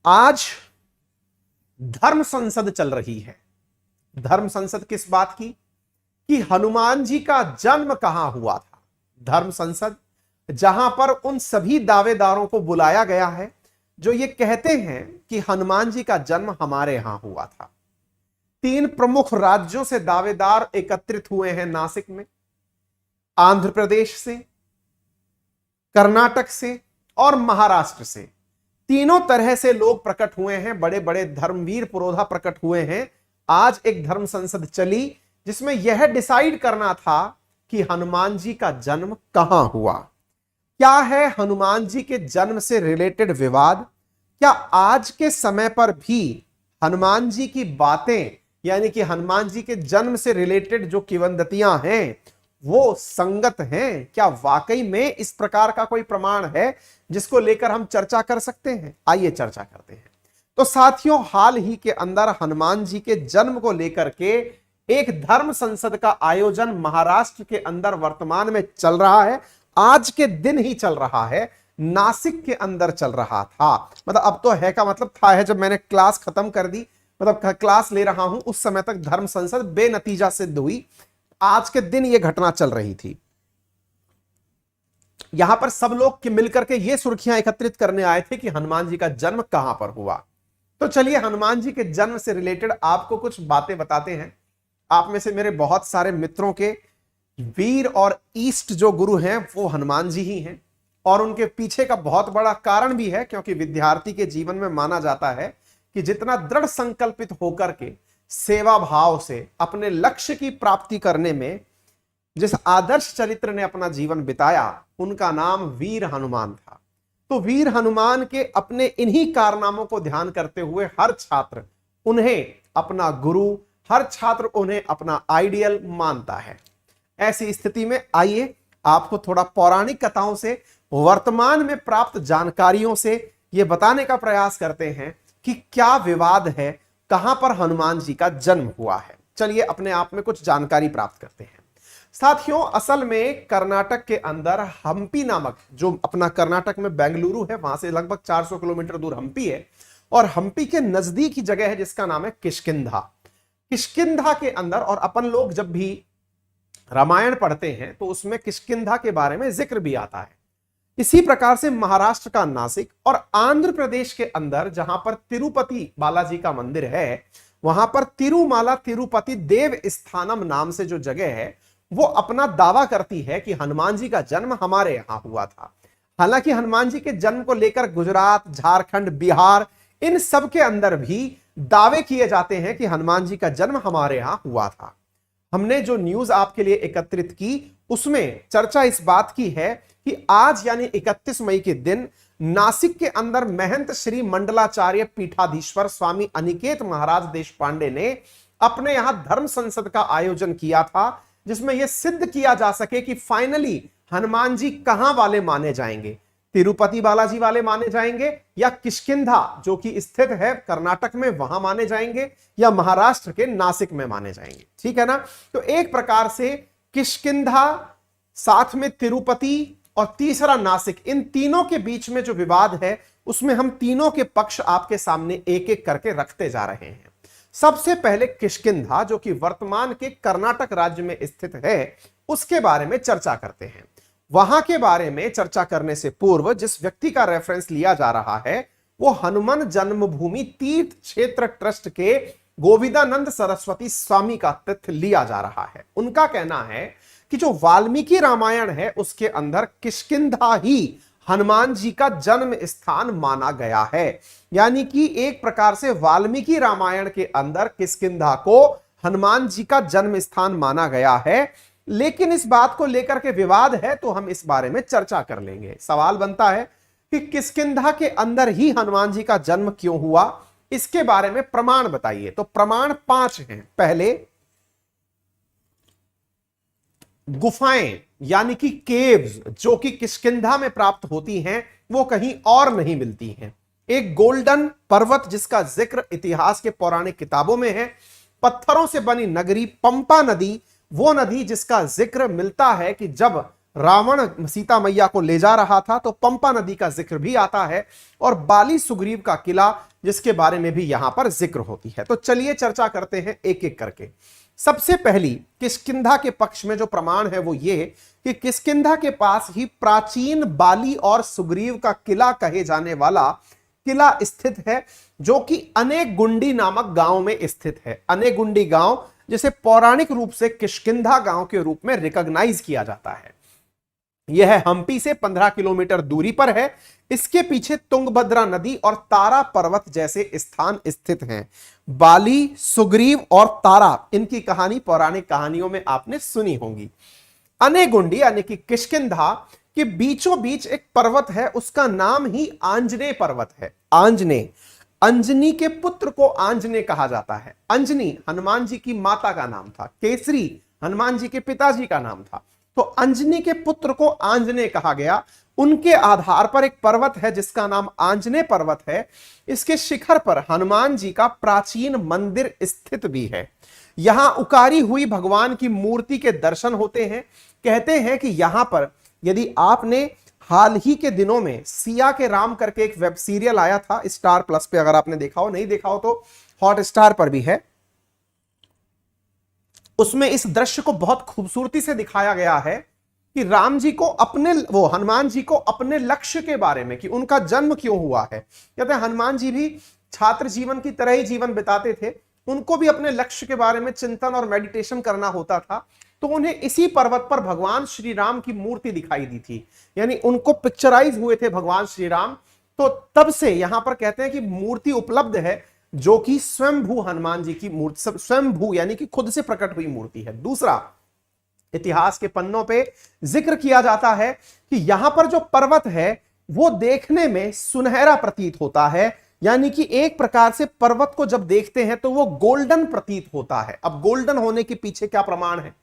आज धर्म संसद चल रही है। धर्म संसद किस बात की? कि हनुमान जी का जन्म कहां हुआ था। धर्म संसद जहां पर उन सभी दावेदारों को बुलाया गया है जो ये कहते हैं कि हनुमान जी का जन्म हमारे यहां हुआ था। 3 प्रमुख राज्यों से दावेदार एकत्रित हुए हैं नासिक में, आंध्र प्रदेश से, कर्नाटक से और महाराष्ट्र से। तीनों तरह से लोग प्रकट हुए हैं, बड़े बड़े धर्मवीर पुरोधा प्रकट हुए हैं। आज एक धर्म संसद चली जिसमें यह डिसाइड करना था कि हनुमान जी का जन्म कहां हुआ। क्या है हनुमान जी के जन्म से रिलेटेड विवाद? क्या आज के समय पर भी हनुमान जी की बातें, यानी कि हनुमान जी के जन्म से रिलेटेड जो किंवदंतियां हैं वो संगत हैं? क्या वाकई में इस प्रकार का कोई प्रमाण है जिसको लेकर हम चर्चा कर सकते हैं? आइए चर्चा करते हैं। तो साथियों, हाल ही के अंदर हनुमान जी के जन्म को लेकर के एक धर्म संसद का आयोजन महाराष्ट्र के अंदर वर्तमान में चल रहा है। आज के दिन ही चल रहा है, नासिक के अंदर चल रहा था। मतलब अब तो है का मतलब था है, जब मैंने क्लास खत्म कर दी, मतलब क्लास ले रहा हूं उस समय तक धर्म संसद बेनतीजा सिद्ध हुई। आज के दिन यह घटना चल रही थी। यहां पर सब लोग मिलकर के ये सुर्खियां एकत्रित करने आए थे कि हनुमान जी का जन्म कहां पर हुआ। तो चलिए हनुमान जी के जन्म से रिलेटेड आपको कुछ बातें बताते हैं। आप में से मेरे बहुत सारे मित्रों के वीर और ईष्ट जो गुरु हैं वो हनुमान जी ही हैं, और उनके पीछे का बहुत बड़ा कारण भी है, क्योंकि विद्यार्थी के जीवन में माना जाता है कि जितना दृढ़ संकल्पित होकर के सेवा भाव से अपने लक्ष्य की प्राप्ति करने में जिस आदर्श चरित्र ने अपना जीवन बिताया, उनका नाम वीर हनुमान था। तो वीर हनुमान के अपने इन्हीं कारनामों को ध्यान करते हुए हर छात्र उन्हें अपना गुरु, हर छात्र उन्हें अपना आइडियल मानता है। ऐसी स्थिति में आइए आपको थोड़ा पौराणिक कथाओं से, वर्तमान में प्राप्त जानकारियों से यह बताने का प्रयास करते हैं कि क्या विवाद है, कहां पर हनुमान जी का जन्म हुआ है। चलिए अपने आप में कुछ जानकारी प्राप्त करते हैं। साथियों, असल में कर्नाटक के अंदर हम्पी नामक, जो अपना कर्नाटक में बेंगलुरु है, वहां से लगभग 400 किलोमीटर दूर हम्पी है, और हम्पी के नजदीक ही जगह है जिसका नाम है किष्किंधा। किष्किंधा के अंदर, और अपन लोग जब भी रामायण पढ़ते हैं तो उसमें किष्किंधा के बारे में जिक्र भी आता है। इसी प्रकार से महाराष्ट्र का नासिक और आंध्र प्रदेश के अंदर जहां पर तिरुपति बालाजी का मंदिर है, वहां पर तिरुमाला तिरुपति देव स्थानम नाम से जो जगह है वो अपना दावा करती है कि हनुमान जी का जन्म हमारे यहां हुआ था। हालांकि हनुमान जी के जन्म को लेकर गुजरात, झारखंड, बिहार, इन सब के अंदर भी दावे किए जाते हैं कि हनुमान जी का जन्म हमारे यहां हुआ था। हमने जो न्यूज आपके लिए एकत्रित की उसमें चर्चा इस बात की है कि आज यानी 31 मई के दिन नासिक के अंदर महंत श्री मंडलाचार्य पीठाधीश्वर स्वामी अनिकेत महाराज देशपांडे ने अपने यहां धर्म संसद का आयोजन किया था, जिसमें यह सिद्ध किया जा सके कि फाइनली हनुमान जी कहां वाले माने जाएंगे, तिरुपति बालाजी वाले माने जाएंगे या किष्किंधा जो कि स्थित है कर्नाटक में वहां माने जाएंगे, या महाराष्ट्र के नासिक में माने जाएंगे। ठीक है ना? तो एक प्रकार से किष्किंधा, साथ में तिरुपति और तीसरा नासिक, इन तीनों के बीच में जो विवाद है उसमें हम तीनों के पक्ष आपके सामने एक एक करके रखते जा रहे हैं। सबसे पहले किष्किंधा, जो कि वर्तमान के कर्नाटक राज्य में स्थित है, उसके बारे में चर्चा करते हैं। वहां के बारे में चर्चा करने से पूर्व जिस व्यक्ति का रेफरेंस लिया जा रहा है वो हनुमान जन्मभूमि तीर्थ क्षेत्र ट्रस्ट के गोविंदानंद सरस्वती स्वामी का तथ्य लिया जा रहा है। उनका कहना है कि जो वाल्मीकि रामायण है उसके अंदर किष्किंधा ही हनुमान जी का जन्म स्थान माना गया है। यानी कि एक प्रकार से वाल्मीकि रामायण के अंदर किष्किंधा को हनुमान जी का जन्म स्थान माना गया है। लेकिन इस बात को लेकर के विवाद है, तो हम इस बारे में चर्चा कर लेंगे। सवाल बनता है कि किष्किंधा के अंदर ही हनुमान जी का जन्म क्यों हुआ, इसके बारे में प्रमाण बताइए। तो प्रमाण 5 हैं। पहले, गुफाएं यानी कि केव्स जो कि किष्किंधा में प्राप्त होती हैं वो कहीं और नहीं मिलती हैं। एक गोल्डन पर्वत जिसका जिक्र इतिहास के पौराणिक किताबों में है, पत्थरों से बनी नगरी पंपा नदी, वो नदी जिसका जिक्र मिलता है कि जब रावण सीता मैया को ले जा रहा था, तो पंपा नदी का जिक्र भी आता है और बाली सुग्रीव का किला जिसके बारे में भी यहां पर जिक्र होती है। तो चलिए चर्चा करते हैं एक एक करके। सबसे पहली किष्किंधा के पक्ष में जो प्रमाण है वो ये कि किष्किंधा के पास ही प्राचीन बाली और सुग्रीव का किला कहे जाने वाला किला स्थित है, जो कि अनेगुंडी नामक गांव में स्थित है। अनेगुंडी गांव जिसे पौराणिक रूप से किष्किंधा गांव के रूप में रिकॉग्नाइज किया जाता है। यह हम्पी से 15 किलोमीटर दूरी पर है। इसके पीछे तुंगभद्रा नदी और तारा पर्वत जैसे स्थान स्थित हैं। बाली, सुग्रीव और तारा, इनकी कहानी पौराणिक कहानियों में आपने सुनी होगी। अनेगुंडी यानी कि किष्किंधा के बीचों बीच एक पर्वत है, उसका नाम ही आंजनेय पर्वत है। आंजनेय, अंजनी के पुत्र को आंजनेय कहा जाता है। अंजनी हनुमान जी की माता का नाम था, केसरी हनुमान जी के पिताजी का नाम था, तो अंजनी के पुत्र को आंजनेय कहा गया। उनके आधार पर एक पर्वत है जिसका नाम आंजनेय पर्वत है। इसके शिखर पर हनुमान जी का प्राचीन मंदिर स्थित भी है। यहां उकारी हुई भगवान की मूर्ति के दर्शन होते हैं। कहते हैं कि यहां पर यदि आपने हाल ही के दिनों में सिया के राम करके एक वेब सीरियल आया था स्टार प्लस पे, अगर आपने देखा हो, नहीं देखा हो तो हॉट स्टार पर भी है, उसमें इस दृश्य को बहुत खूबसूरती से दिखाया गया है कि राम जी को अपने, वो हनुमान जी को अपने लक्ष्य के बारे में, कि उनका जन्म क्यों हुआ है। कहते हैं हनुमान जी भी छात्र जीवन की तरह ही जीवन बिताते थे, उनको भी अपने लक्ष्य के बारे में चिंतन और मेडिटेशन करना होता था, तो उन्हें इसी पर्वत पर भगवान श्री राम की मूर्ति दिखाई दी थी, यानी उनको पिक्चराइज हुए थे भगवान श्री राम। तो तब से यहां पर कहते हैं कि मूर्ति उपलब्ध है जो कि स्वयंभू हनुमान जी की मूर्ति, स्वयंभू यानी कि खुद से प्रकट हुई मूर्ति है। दूसरा, इतिहास के पन्नों पे जिक्र किया जाता है कि यहां पर जो पर्वत है वो देखने में सुनहरा प्रतीत होता है, यानी कि एक प्रकार से पर्वत को जब देखते हैं तो वो गोल्डन प्रतीत होता है। अब गोल्डन होने के पीछे क्या प्रमाण है?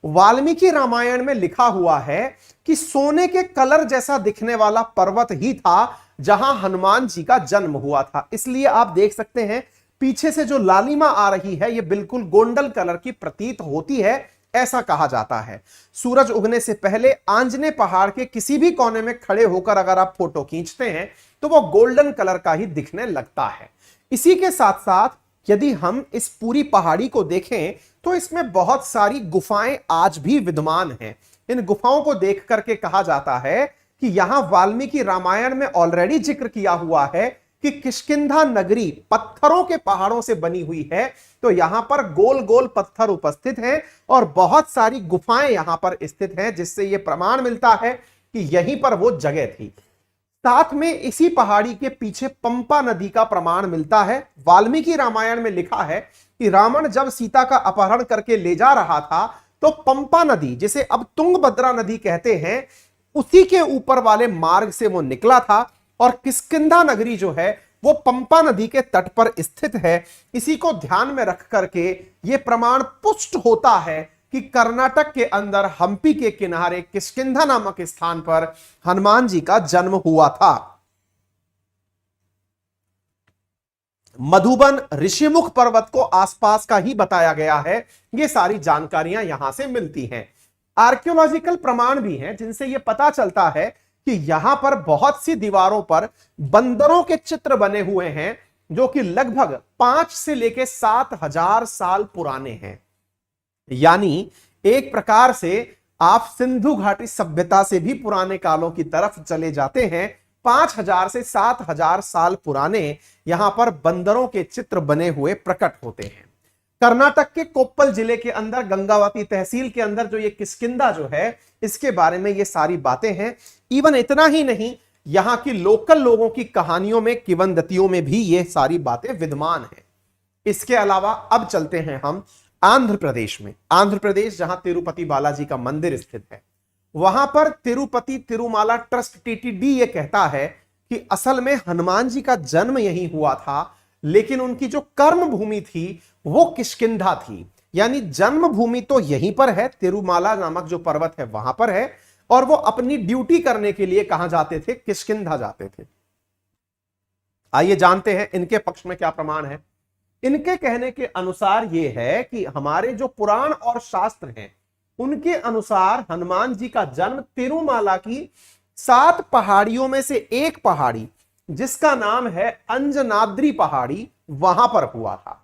वाल्मीकि रामायण में लिखा हुआ है कि सोने के कलर जैसा दिखने वाला पर्वत ही था जहां हनुमान जी का जन्म हुआ था। इसलिए आप देख सकते हैं पीछे से जो लालिमा आ रही है ये बिल्कुल गोल्डन कलर की प्रतीत होती है, ऐसा कहा जाता है। सूरज उगने से पहले आंजनेय पहाड़ के किसी भी कोने में खड़े होकर अगर आप फोटो खींचते हैं तो वो गोल्डन कलर का ही दिखने लगता है। इसी के साथ साथ यदि हम इस पूरी पहाड़ी को देखें तो इसमें बहुत सारी गुफाएं आज भी विद्यमान हैं। इन गुफाओं को देख करके कहा जाता है कि यहां वाल्मीकि रामायण में ऑलरेडी जिक्र किया हुआ है कि किष्किंधा नगरी पत्थरों के पहाड़ों से बनी हुई है, तो यहां पर गोल गोल पत्थर उपस्थित हैं और बहुत सारी गुफाएं यहां पर स्थित हैं, जिससे यह प्रमाण मिलता है कि यहीं पर वो जगह थी। साथ में इसी पहाड़ी के पीछे पंपा नदी का प्रमाण मिलता है। वाल्मीकि रामायण में लिखा है कि रावण जब सीता का अपहरण करके ले जा रहा था तो पंपा नदी, जिसे अब तुंगभद्रा नदी कहते हैं, उसी के ऊपर वाले मार्ग से वो निकला था और किष्किंधा नगरी जो है वो पंपा नदी के तट पर स्थित है। इसी को ध्यान में रख करके यह प्रमाण पुष्ट होता है कि कर्नाटक के अंदर हम्पी के किनारे किष्किंधा नामक स्थान पर हनुमान जी का जन्म हुआ था। मधुबन ऋषिमुख पर्वत को आसपास का ही बताया गया है। ये सारी जानकारियां यहां से मिलती हैं। आर्कियोलॉजिकल प्रमाण भी हैं जिनसे यह पता चलता है कि यहां पर बहुत सी दीवारों पर बंदरों के चित्र बने हुए हैं जो कि लगभग 5 से लेकर 7,000 साल पुराने हैं। यानी एक प्रकार से आप सिंधु घाटी सभ्यता से भी पुराने कालों की तरफ चले जाते हैं। 5,000 से 7,000 साल पुराने यहां पर बंदरों के चित्र बने हुए प्रकट होते हैं। कर्नाटक के कोप्पल जिले के अंदर गंगावती तहसील के अंदर जो ये किष्किंधा जो है इसके बारे में ये सारी बातें हैं। इवन इतना ही नहीं, यहां की लोकल लोगों की कहानियों में, किंवदंतियों में भी ये सारी बातें विद्यमान हैं। इसके अलावा अब चलते हैं हम आंध्र प्रदेश में। आंध्र प्रदेश जहां तिरुपति बालाजी का मंदिर स्थित है, वहां पर तिरुपति तिरुमाला ट्रस्ट टीटीडी ये कहता है कि असल में हनुमान जी का जन्म यहीं हुआ था, लेकिन उनकी जो कर्म भूमि थी वो किष्किंधा थी। यानी जन्मभूमि तो यहीं पर है, तिरुमाला नामक जो पर्वत है वहां पर है, और वो अपनी ड्यूटी करने के लिए कहां जाते थे? किष्किंधा जाते थे। आइए जानते हैं इनके पक्ष में क्या प्रमाण है। इनके कहने के अनुसार यह है कि हमारे जो पुराण और शास्त्र हैं उनके अनुसार हनुमान जी का जन्म तिरुमाला की 7 पहाड़ियों में से एक पहाड़ी जिसका नाम है अंजनाद्री पहाड़ी, वहां पर हुआ था।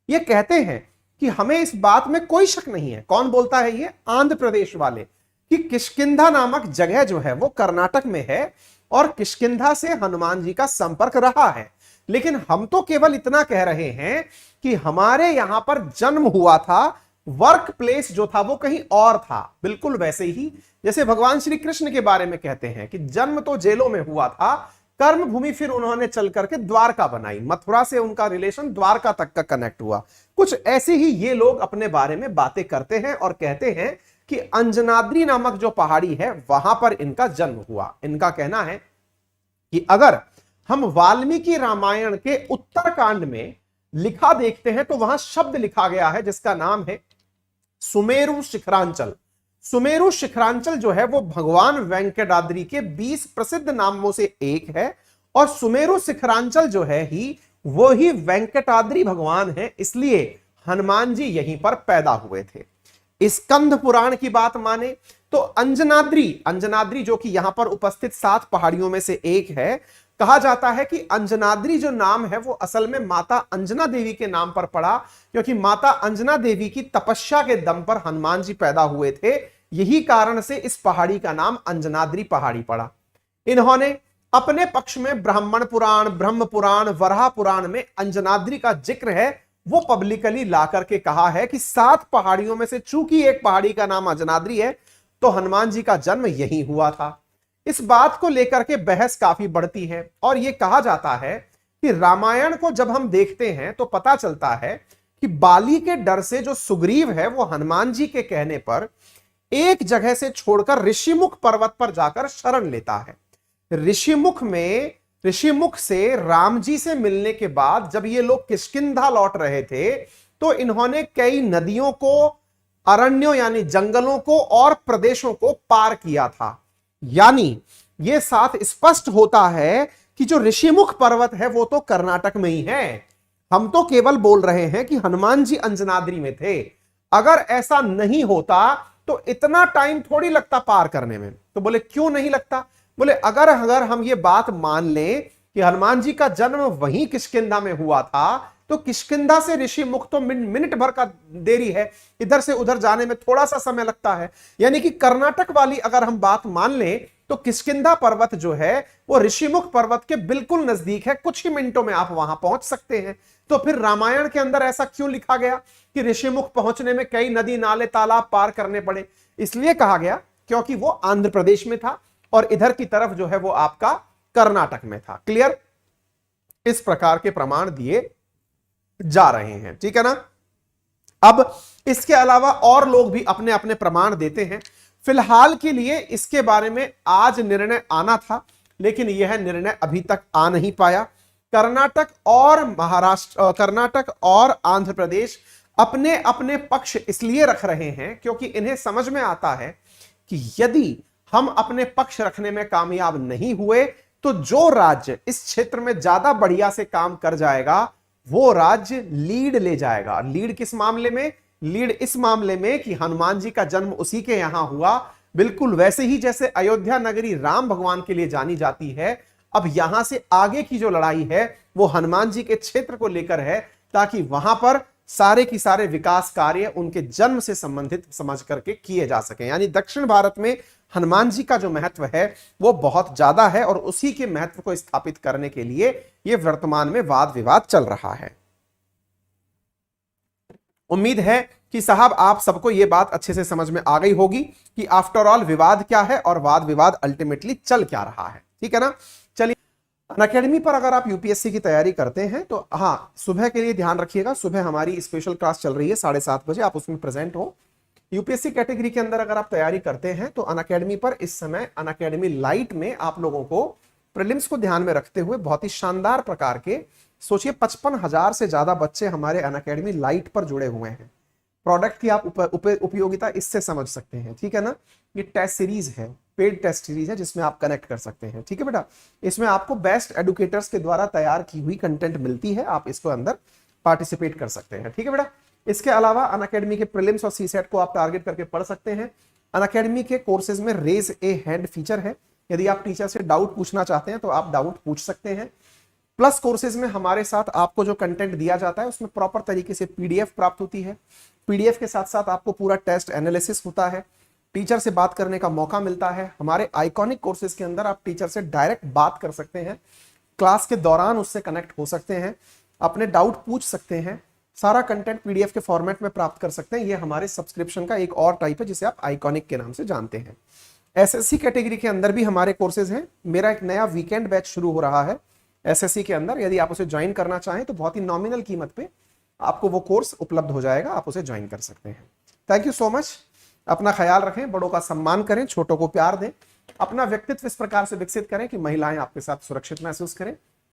ये कहते हैं कि हमें इस बात में कोई शक नहीं है। कौन बोलता है? ये आंध्र प्रदेश वाले, कि किष्किंधा नामक जगह जो है वो कर्नाटक में है और किष्किंधा से हनुमान जी का संपर्क रहा है। लेकिन हम तो केवल इतना कह रहे हैं कि हमारे यहां पर जन्म हुआ था, वर्क प्लेस जो था वो कहीं और था। बिल्कुल वैसे ही जैसे भगवान श्री कृष्ण के बारे में कहते हैं कि जन्म तो जेलों में हुआ था, कर्म भूमि फिर उन्होंने चल करके द्वारका बनाई, मथुरा से उनका रिलेशन द्वारका तक का कनेक्ट हुआ। कुछ ऐसे ही ये लोग अपने बारे में बातें करते हैं और कहते हैं कि अंजनाद्री नामक जो पहाड़ी है वहां पर इनका जन्म हुआ। इनका कहना है कि अगर हम वाल्मीकि रामायण के उत्तरकांड में लिखा देखते हैं तो वहां शब्द लिखा गया है जिसका नाम है सुमेरु शिखरांचल। सुमेरु शिखरांचल जो है वो भगवान वेंकटाद्रि के 20 प्रसिद्ध नामों से एक है और सुमेरु शिखरांचल जो है ही वो ही वेंकटाद्रि भगवान है, इसलिए हनुमान जी यहीं पर पैदा हुए थे। स्कंद पुराण की बात माने तो अंजनाद्री जो कि यहां पर उपस्थित 7 पहाड़ियों में से एक है, कहा जाता है कि अंजनाद्री जो नाम है वो असल में माता अंजना देवी के नाम पर पड़ा, क्योंकि माता अंजना देवी की तपस्या के दम पर हनुमान जी पैदा हुए थे। यही कारण से इस पहाड़ी का नाम अंजनाद्री पहाड़ी पड़ा। इन्होंने अपने पक्ष में ब्राह्मण पुराण, ब्रह्म पुराण, वराह पुराण में अंजनाद्री का जिक्र है वो पब्लिकली ला करके कहा है कि 7 पहाड़ियों में से चूंकि एक पहाड़ी का नाम अंजनाद्री है तो हनुमान जी का जन्म यही हुआ था। इस बात को लेकर के बहस काफी बढ़ती है और यह कहा जाता है कि रामायण को जब हम देखते हैं तो पता चलता है कि बाली के डर से जो सुग्रीव है वो हनुमान जी के कहने पर एक जगह से छोड़कर ऋषिमुख पर्वत पर जाकर शरण लेता है। ऋषिमुख से राम जी से मिलने के बाद जब ये लोग किष्किंधा लौट रहे थे तो इन्होंने कई नदियों को, अरण्यों यानी जंगलों को और प्रदेशों को पार किया था। यानी यह साथ स्पष्ट होता है कि जो ऋषिमुख पर्वत है वो तो कर्नाटक में ही है। हम तो केवल बोल रहे हैं कि हनुमान जी अंजनाद्री में थे। अगर ऐसा नहीं होता तो इतना टाइम थोड़ी लगता पार करने में। तो बोले क्यों नहीं लगता? बोले अगर हम ये बात मान लें कि हनुमान जी का जन्म वहीं किष्किंधा में हुआ था तो किष्किंधा से ऋषिमुख तो मिनट भर का देरी है, इधर से उधर जाने में थोड़ा सा समय लगता है। यानी कि कर्नाटक वाली अगर हम बात मान लें तो किष्किंधा पर्वत जो है वो ऋषिमुख पर्वत के बिल्कुल नजदीक है, कुछ ही मिनटों में आप वहां पहुंच सकते हैं। तो फिर रामायण के अंदर ऐसा क्यों लिखा गया कि ऋषिमुख पहुंचने में कई नदी नाले तालाब पार करने पड़े? इसलिए कहा गया क्योंकि वो आंध्र प्रदेश में था और इधर की तरफ जो है वो आपका कर्नाटक में था। क्लियर? इस प्रकार के प्रमाण दिए जा रहे हैं, ठीक है ना। अब इसके अलावा और लोग भी अपने अपने प्रमाण देते हैं। फिलहाल के लिए इसके बारे में आज निर्णय आना था लेकिन यह निर्णय अभी तक आ नहीं पाया। कर्नाटक और आंध्र प्रदेश अपने अपने पक्ष इसलिए रख रहे हैं क्योंकि इन्हें समझ में आता है कि यदि हम अपने पक्ष रखने में कामयाब नहीं हुए तो जो राज्य इस क्षेत्र में ज्यादा बढ़िया से काम कर जाएगा वो राज्य लीड ले जाएगा। लीड किस मामले में? लीड इस मामले में कि हनुमान जी का जन्म उसी के यहां हुआ, बिल्कुल वैसे ही जैसे अयोध्या नगरी राम भगवान के लिए जानी जाती है। अब यहां से आगे की जो लड़ाई है वो हनुमान जी के क्षेत्र को लेकर है ताकि वहां पर सारे की सारे विकास कार्य उनके जन्म से संबंधित समझ करके किए जा सके। यानी दक्षिण भारत में हनुमान जी का जो महत्व है वो बहुत ज्यादा है और उसी के महत्व को स्थापित करने के लिए ये वर्तमान में वाद विवाद चल रहा है। उम्मीद है कि साहब आप सबको ये बात अच्छे से समझ में आ गई होगी कि आफ्टर ऑल विवाद क्या है और वाद विवाद अल्टीमेटली चल क्या रहा है, ठीक है ना। चलिए, अनअकैडमी पर अगर आप यूपीएससी की तैयारी करते हैं तो हाँ, सुबह के लिए ध्यान रखिएगा। सुबह हमारी स्पेशल क्लास चल रही है 7:30 बजे, आप उसमें प्रेजेंट हो। यूपीएससी कैटेगरी के अंदर अगर आप तैयारी करते हैं तो अनअकैडमी पर इस समय अनअकैडमी लाइट में आप लोगों को प्रीलिम्स को ध्यान में रखते हुए बहुत ही शानदार प्रकार के, सोचिए 55,000 से ज्यादा बच्चे हमारे अनअकैडमी लाइट पर जुड़े हुए हैं। प्रोडक्ट की आप उपयोगिता इससे समझ सकते हैं, ठीक है ना। ये टेस्ट सीरीज है, पेड टेस्ट सीरीज है जिसमें आप कनेक्ट कर सकते हैं, ठीक है बेटा। इसमें आपको बेस्ट एडुकेटर्स के द्वारा तैयार की हुई कंटेंट मिलती है, आप इसको अंदर पार्टिसिपेट कर सकते हैं, ठीक है बेटा। इसके अलावा अनअकैडमी के प्रीलिम्स और सीसेट को आप टारगेट करके पढ़ सकते हैं। अनअकैडमी के कोर्सेज में रेज ए हैंड फीचर है, यदि आप टीचर से डाउट पूछना चाहते हैं तो आप डाउट पूछ सकते हैं। प्लस कोर्सेज में हमारे साथ आपको जो कंटेंट दिया जाता है उसमें प्रॉपर तरीके से पीडीएफ प्राप्त होती है। पीडीएफ के साथ साथ आपको पूरा टेस्ट एनालिसिस होता है, टीचर से बात करने का मौका मिलता है। हमारे आइकॉनिक कोर्सेज के अंदर आप टीचर से डायरेक्ट बात कर सकते हैं, क्लास के दौरान उससे कनेक्ट हो सकते हैं, अपने डाउट पूछ सकते हैं, सारा कंटेंट पीडीएफ के फॉर्मेट में प्राप्त कर सकते हैं। ये हमारे सब्सक्रिप्शन का एक और टाइप है जिसे आप आइकॉनिक के नाम से जानते हैं। एसएससी कैटेगरी के अंदर भी हमारे कोर्सेज हैं। मेरा एक नया वीकेंड बैच शुरू हो रहा है एसएससी के अंदर, यदि आप उसे ज्वाइन करना चाहें तो बहुत ही नॉमिनल कीमत पे आपको वो कोर्स उपलब्ध हो जाएगा, आप उसे ज्वाइन कर सकते हैं। Thank you so much. अपना ख्याल रखें, बड़ों का सम्मान करें, छोटों को प्यार दें, अपना व्यक्तित्व इस प्रकार से विकसित करें कि महिलाएं आपके साथ सुरक्षित महसूस करें।